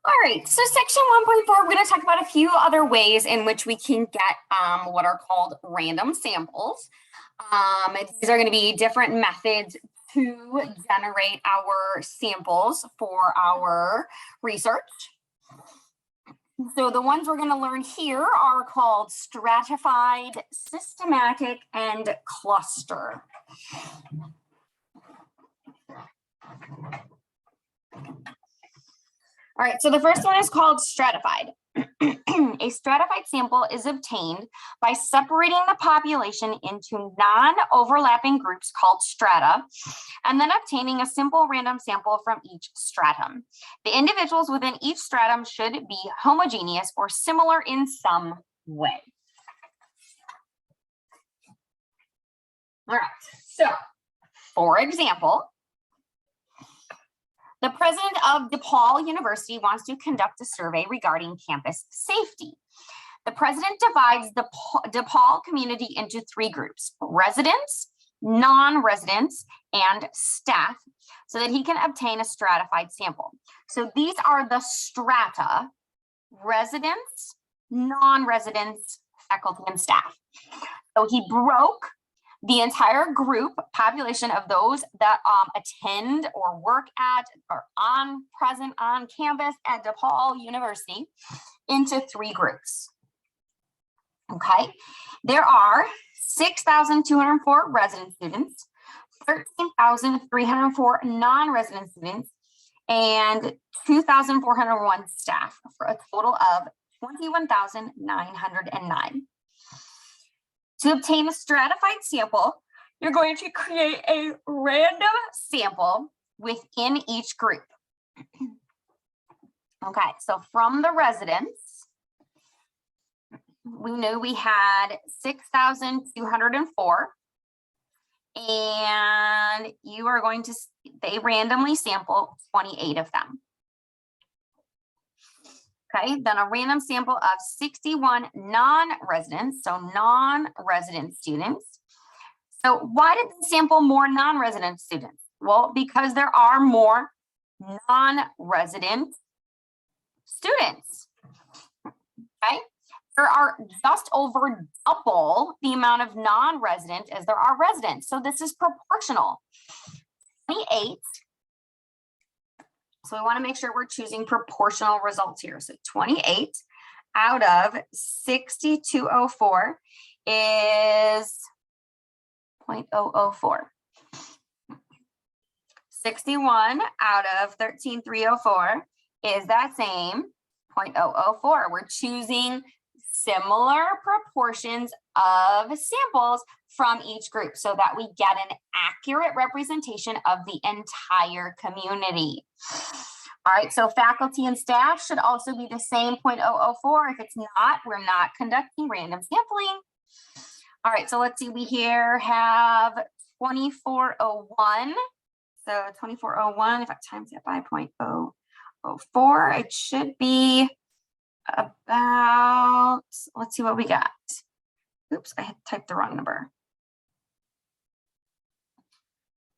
All right, so section 1.4, we're going to talk about a few other ways in which we can get what are called random samples. These are going to be different methods to generate our samples for our research. So the ones we're going to learn here are called stratified, systematic, and cluster. All right, so the first one is called stratified. A stratified sample is obtained by separating the population into non-overlapping groups called strata, and then obtaining a simple random sample from each stratum. The individuals within each stratum should be homogeneous or similar in some way. All right, so for example, the president of DePaul University wants to conduct a survey regarding campus safety. The president divides the DePaul community into three groups: residents, non-residents, and staff, so that he can obtain a stratified sample. So these are the strata: residents, non-residents, faculty, and staff. So he broke the entire group population of those that attend or work at or present on campus at DePaul University into three groups. Okay, there are 6,204 resident students, 13,304 non-resident students, and 2,401 staff, for a total of 21,909. To obtain a stratified sample, you're going to create a random sample within each group. Okay, so from the residents, we knew we had 6,204, and you are going to, they randomly sample 28 of them. Okay, then a random sample of 61 non-residents, so non-resident students. So why did they sample more non-resident students? Well, because there are more non-resident students. Okay, there are just over double the amount of non-resident as there are residents. So this is proportional. 28. So we want to make sure we're choosing proportional results here. So 28 out of 6,204 is 0.004. 61 out of 13,304 is that same 0.004. We're choosing similar proportions of samples from each group so that we get an accurate representation of the entire community. All right, so faculty and staff should also be the same 0.004. If it's not, we're not conducting random sampling. All right, so let's see, we here have 2401. So 2401, if I times that by 0.004, it should be about, let's see what we got. Oops, I had typed the wrong number.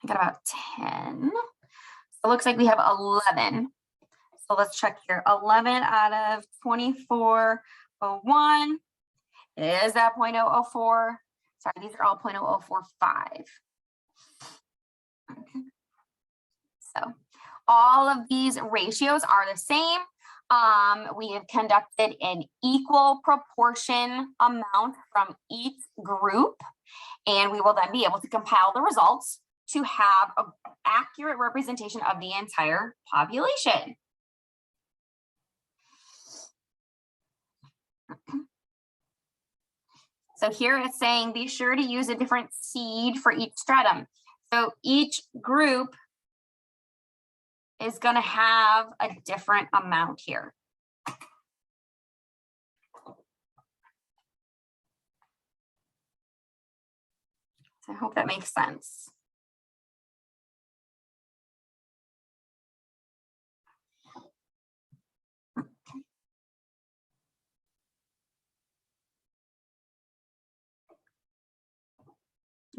I got about 10. So it looks like we have 11. So let's check here. 11 out of 2401 is that 0.004. Sorry, these are all 0.0045. Okay. So all of these ratios are the same. We have conducted an equal proportion amount from each group, and we will then be able to compile the results to have an accurate representation of the entire population. So here it's saying be sure to use a different seed for each stratum. So each group is going to have a different amount here. So I hope that makes sense.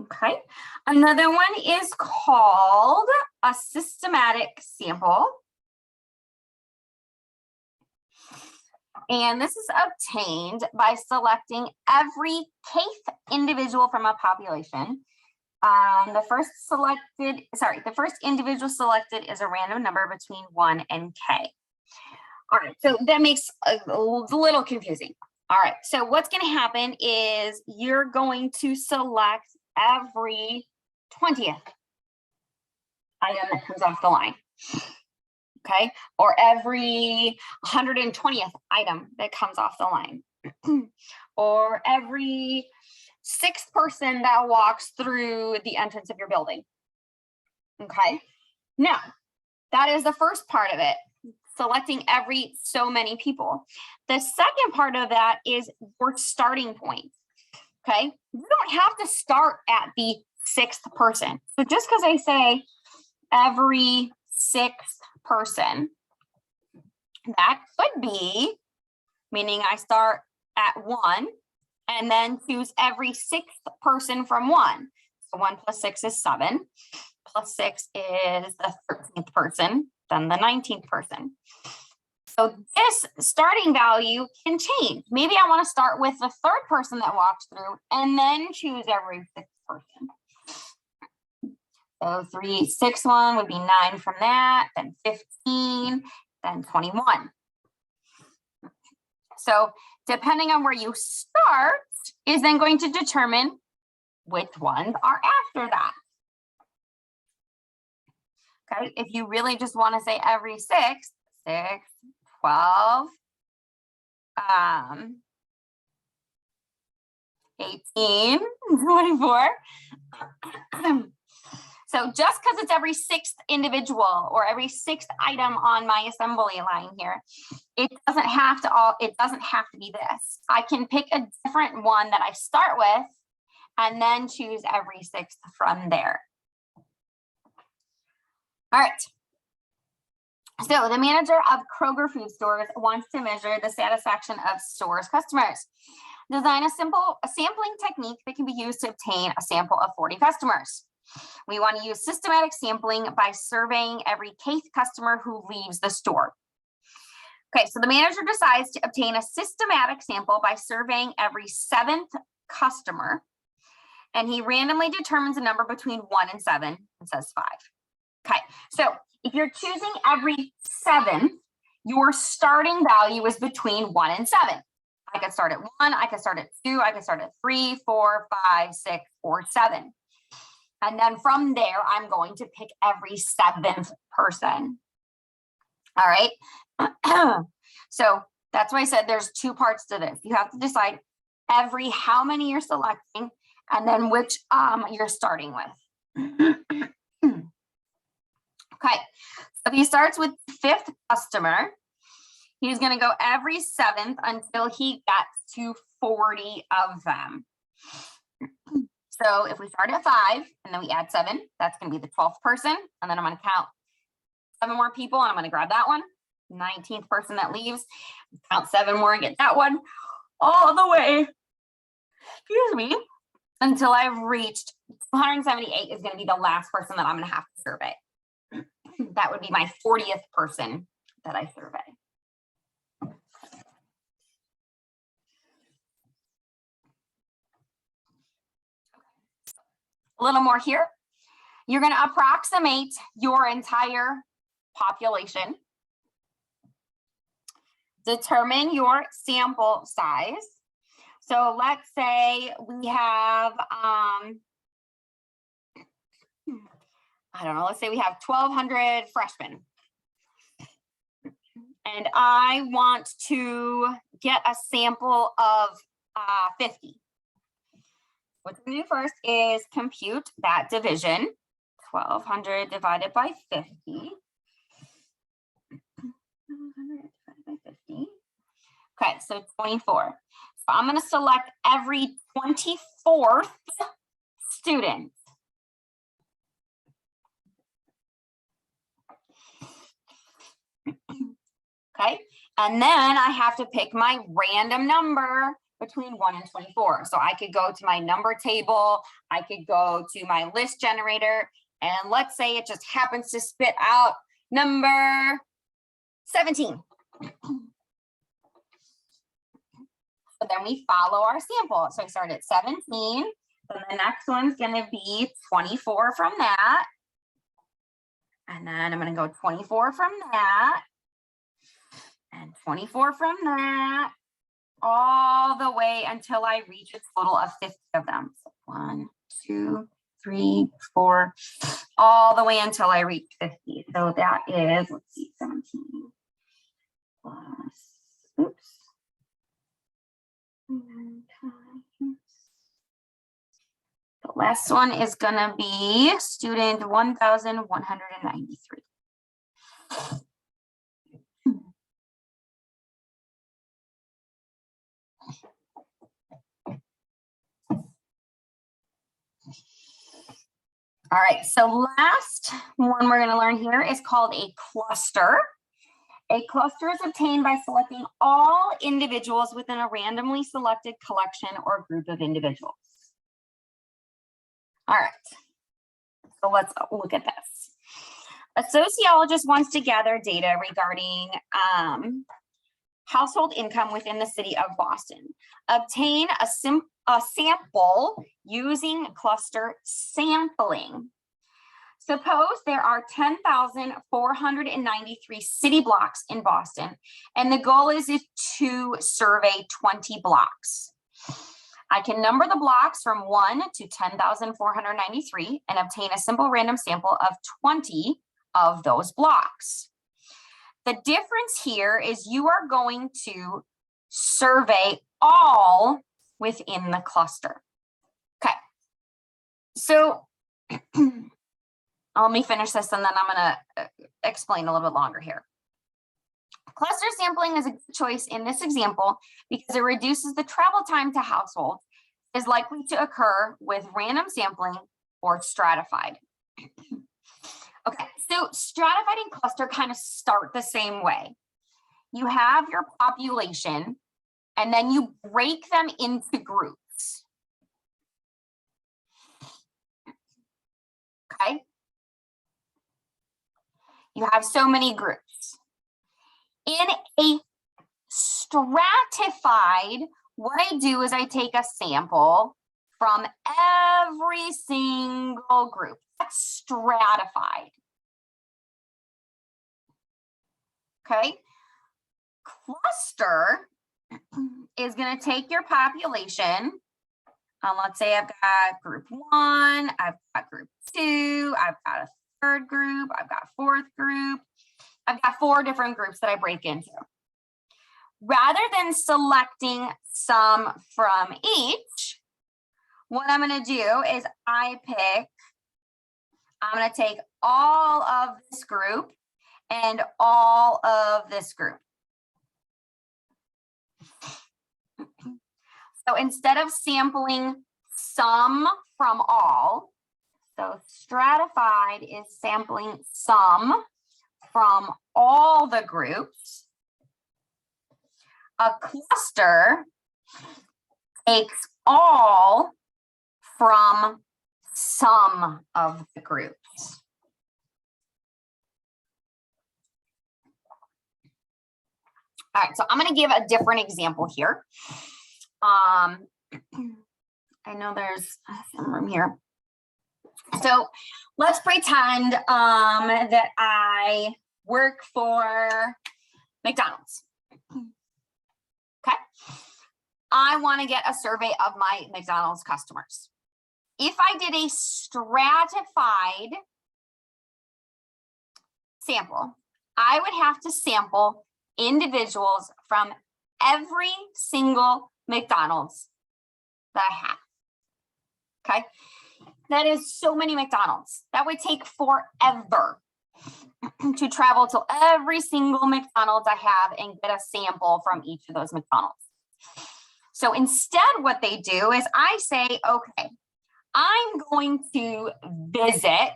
Okay, another one is called a systematic sample. And this is obtained by selecting every kth individual from a population. The first individual selected is a random number between 1 and k. All right, so that makes a little confusing. All right, so what's going to happen is you're going to select every 20th item that comes off the line. Okay, or every 120th item that comes off the line, or every 6th person that walks through the entrance of your building. Okay, now that is the first part of it, selecting every so many people. The second part of that is your starting point. Okay, you don't have to start at the 6th person. So just because I say every 6th person, that could be meaning I start at 1 and then choose every 6th person from 1. So 1 plus 6 is 7, plus 6 is the 13th person, then the 19th person. So this starting value can change. Maybe I want to start with the 3rd person that walks through and then choose every 6th person. So 3, 6, 1 would be 9 from that, then 15, then 21. So depending on where you start is then going to determine which ones are after that. Okay, if you really just want to say every 6, 12, 18, 24. So just because it's every 6th individual or every 6th item on my assembly line here, it doesn't have to be this. I can pick a different one that I start with and then choose every 6th from there. All right. So the manager of Kroger food stores wants to measure the satisfaction of stores' customers. Design a sampling technique that can be used to obtain a sample of 40 customers. We want to use systematic sampling by surveying every kth customer who leaves the store. Okay, so the manager decides to obtain a systematic sample by surveying every 7th customer, and he randomly determines a number between 1 and 7 and says 5. Okay, so if you're choosing every 7th, your starting value is between 1 and 7. I could start at 1, I could start at 2, I could start at 3, 4, 5, 6, or 7. And then from there, I'm going to pick every 7th person. All right. So that's why I said there's 2 parts to this. You have to decide how many you're selecting and then which you're starting with. Okay. So if he starts with 5th customer, he's going to go every 7th until he gets to 40 of them. So if we start at 5 and then we add 7, that's going to be the 12th person. And then I'm going to count 7 more people and I'm going to grab that one. 19th person that leaves, count 7 more and get that one all the way, excuse me, until I've reached 278 is going to be the last person that I'm going to have to survey. That would be my 40th person that I survey. A little more here. You're going to approximate your entire population. Determine your sample size. So let's say we have, I don't know, let's say we have 1,200 freshmen. And I want to get a sample of 50. What we're going to do first is compute that division. 1,200 divided by 50. 1,200 divided by 50. Okay, so 24. So I'm going to select every 24th student. Okay, and then I have to pick my random number between 1 and 24. So I could go to my number table, I could go to my list generator, and let's say it just happens to spit out number 17. So then we follow our sample. So I start at 17, then the next one's gonna be 24 from that. And then I'm gonna go 24 from that, and 24 from that, all the way until I reach a total of 50 of them. So 1, 2, 3, 4, all the way until I reach 50. So that is, let's see, 17 plus, oops. The last one is gonna be student 1,193. All right, so last one we're going to learn here is called a cluster. A cluster is obtained by selecting all individuals within a randomly selected collection or group of individuals. All right, so let's look at this. A sociologist wants to gather data regarding household income within the city of Boston. Obtain a sample using cluster sampling. Suppose there are 10,493 city blocks in Boston, and the goal is to survey 20 blocks. I can number the blocks from 1 to 10,493 and obtain a simple random sample of 20 of those blocks. The difference here is you are going to survey all within the cluster. Okay, so let me finish this and then I'm going to explain a little bit longer here. Cluster sampling is a good choice in this example because it reduces the travel time to households, is likely to occur with random sampling or stratified. Okay, so stratified and cluster kind of start the same way. You have your population and then you break them into groups. Okay. You have so many groups. In a stratified, what I do is I take a sample from every single group. That's stratified. Okay. Cluster is going to take your population. Let's say I've got group 1, I've got group 2, I've got a third group, I've got a fourth group. I've got 4 different groups that I break into. Rather than selecting some from each, what I'm going to do is I'm going to take all of this group and all of this group. So instead of sampling some from all, so stratified is sampling some from all the groups. A cluster takes all from some of the groups. All right, so I'm going to give a different example here. I know there's some room here. So let's pretend that I work for McDonald's. Okay. I want to get a survey of my McDonald's customers. If I did a stratified sample, I would have to sample individuals from every single McDonald's that I have. Okay. That is so many McDonald's. That would take forever to travel to every single McDonald's I have and get a sample from each of those McDonald's. So instead, what they do is I say, okay, I'm going to visit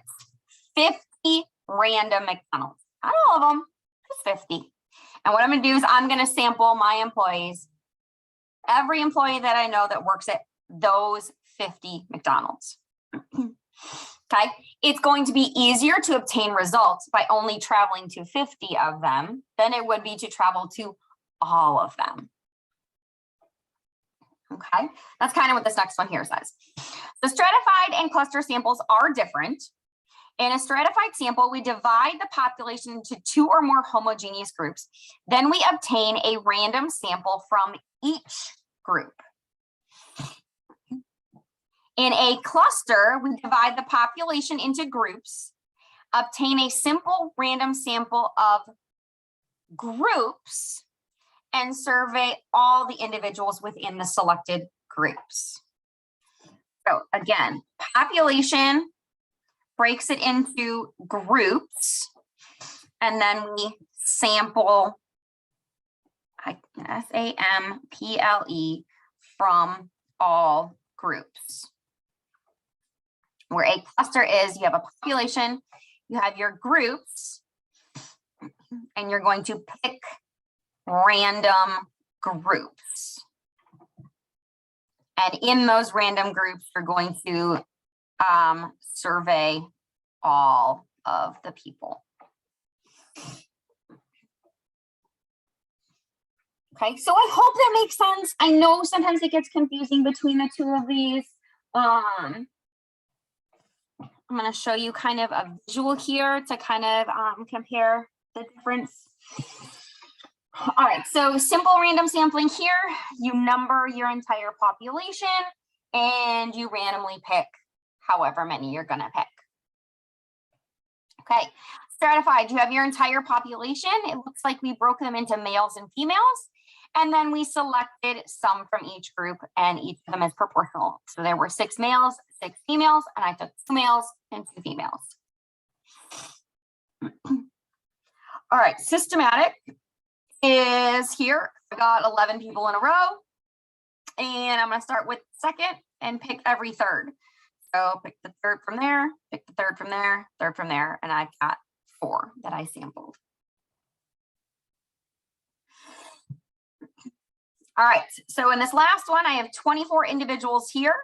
50 random McDonald's. Not all of them, just 50. And what I'm going to do is I'm going to sample my employees, every employee that I know that works at those 50 McDonald's. Okay, it's going to be easier to obtain results by only traveling to 50 of them than it would be to travel to all of them. Okay, that's kind of what this next one here says. The stratified and cluster samples are different. In a stratified sample, we divide the population into 2 or more homogeneous groups. Then we obtain a random sample from each group. In a cluster, we divide the population into groups, obtain a simple random sample of groups, and survey all the individuals within the selected groups. So again, population breaks it into groups, and then we sample SAMPLE from all groups. Where a cluster is, you have a population, you have your groups, and you're going to pick random groups. And in those random groups, you're going to survey all of the people. Okay, so I hope that makes sense. I know sometimes it gets confusing between the two of these. I'm going to show you kind of a visual here to kind of compare the difference. All right, so simple random sampling here, you number your entire population and you randomly pick however many you're going to pick. Okay, stratified, you have your entire population. It looks like we broke them into males and females, and then we selected some from each group, and each of them is proportional. So there were 6 males, 6 females, and I took 2 males and 2 females. All right, systematic is here. I got 11 people in a row, and I'm going to start with second and pick every third. So pick the third from there, pick the third from there, third from there, and I've got 4 that I sampled. All right, so in this last one, I have 24 individuals here,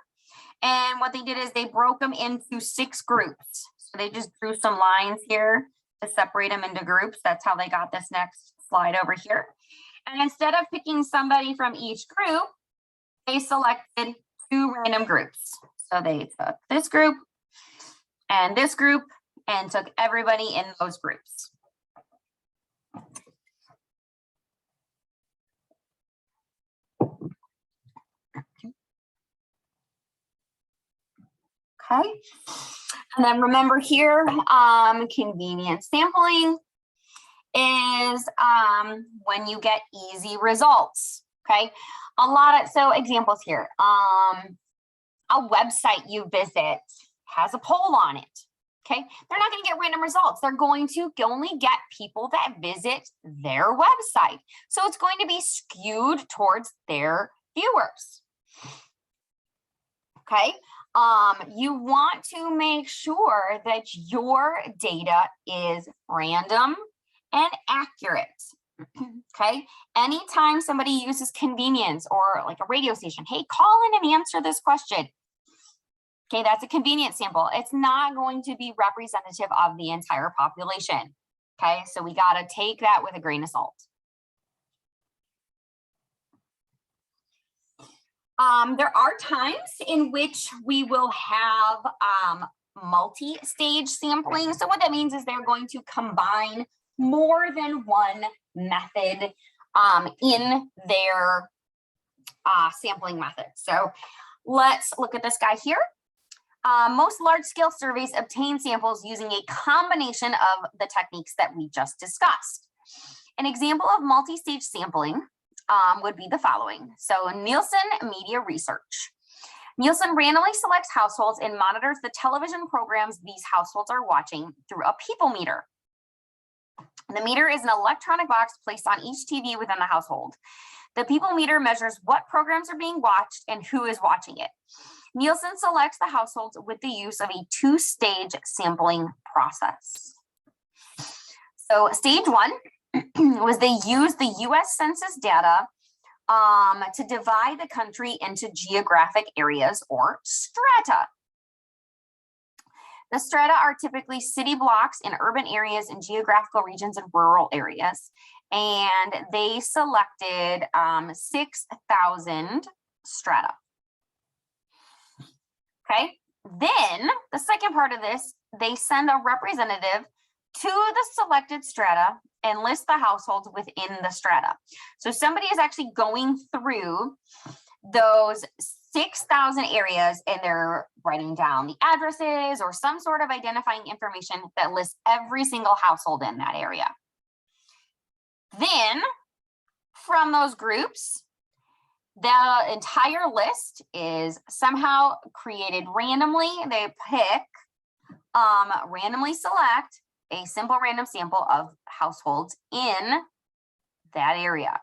and what they did is they broke them into 6 groups. So they just drew some lines here to separate them into groups. That's how they got this next slide over here. And instead of picking somebody from each group, they selected 2 random groups. So they took this group and took everybody in those groups. Okay, and then remember here, convenient sampling is when you get easy results. Okay, so examples here. A website you visit has a poll on it. Okay, they're not going to get random results. They're going to only get people that visit their website. So it's going to be skewed towards their viewers. Okay, you want to make sure that your data is random and accurate. Okay, anytime somebody uses convenience or like a radio station, hey, call in and answer this question. Okay, that's a convenience sample. It's not going to be representative of the entire population. Okay, so we got to take that with a grain of salt. There are times in which we will have multi-stage sampling. So what that means is they're going to combine more than one method in their sampling method. So let's look at this guy here. Most large-scale surveys obtain samples using a combination of the techniques that we just discussed. An example of multi-stage sampling would be the following. So Nielsen Media Research. Nielsen randomly selects households and monitors the television programs these households are watching through a people meter. The meter is an electronic box placed on each TV within the household. The people meter measures what programs are being watched and who is watching it. Nielsen selects the households with the use of a 2-stage sampling process. So stage 1 was they used the US Census data to divide the country into geographic areas or strata. The strata are typically city blocks in urban areas and geographical regions in rural areas. And they selected 6,000 strata. Okay, then the second part of this, they send a representative to the selected strata and list the households within the strata. So somebody is actually going through those 6,000 areas and they're writing down the addresses or some sort of identifying information that lists every single household in that area. Then from those groups, the entire list is somehow created randomly. They pick, randomly select a simple random sample of households in that area.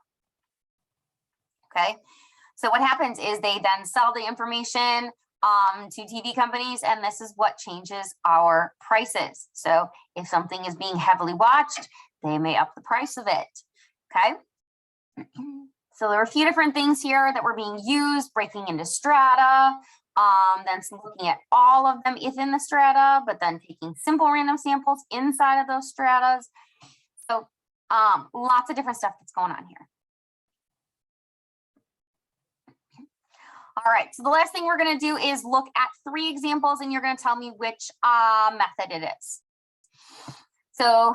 Okay, so what happens is they then sell the information to TV companies, and this is what changes our prices. So if something is being heavily watched, they may up the price of it. Okay. So there are a few different things here that were being used, breaking into strata, then looking at all of them within the strata, but then taking simple random samples inside of those stratas. So lots of different stuff that's going on here. All right, so the last thing we're going to do is look at 3 examples, and you're going to tell me which method it is. So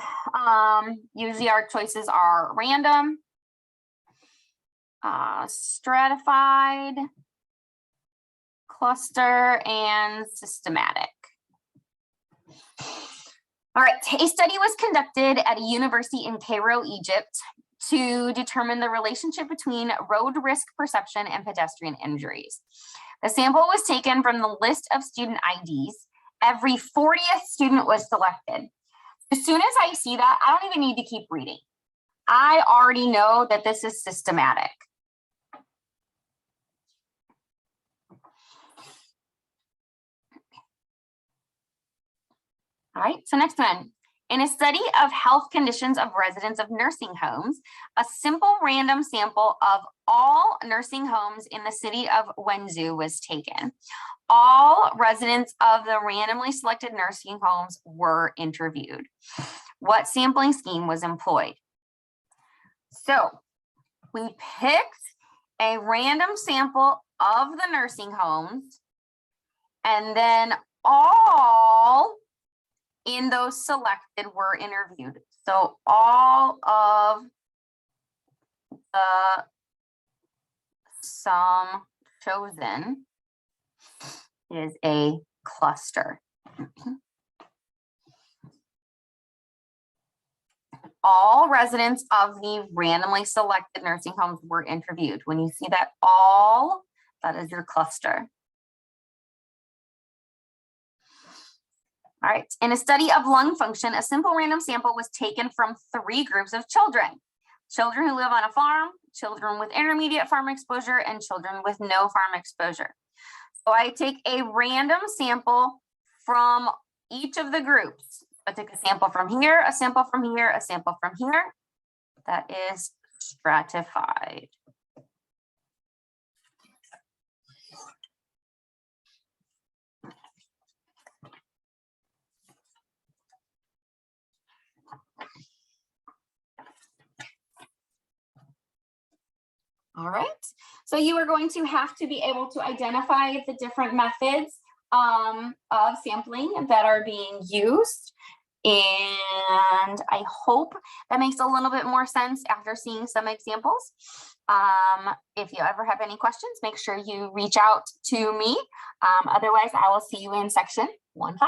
usually our choices are random, stratified, cluster, and systematic. All right, a study was conducted at a university in Cairo, Egypt, to determine the relationship between road risk perception and pedestrian injuries. The sample was taken from the list of student IDs. Every 40th student was selected. As soon as I see that, I don't even need to keep reading. I already know that this is systematic. All right, so next one. In a study of health conditions of residents of nursing homes, a simple random sample of all nursing homes in the city of Wenzhou was taken. All residents of the randomly selected nursing homes were interviewed. What sampling scheme was employed? So we picked a random sample of the nursing homes, and then all in those selected were interviewed. So all of the sum chosen is a cluster. All residents of the randomly selected nursing homes were interviewed. When you see that all, that is your cluster. All right, in a study of lung function, a simple random sample was taken from 3 groups of children. Children who live on a farm, children with intermediate farm exposure, and children with no farm exposure. So I take a random sample from each of the groups. I take a sample from here, a sample from here, a sample from here. That is stratified. All right, so you are going to have to be able to identify the different methods of sampling that are being used. And I hope that makes a little bit more sense after seeing some examples. If you ever have any questions, make sure you reach out to me. Otherwise, I will see you in section 1.5.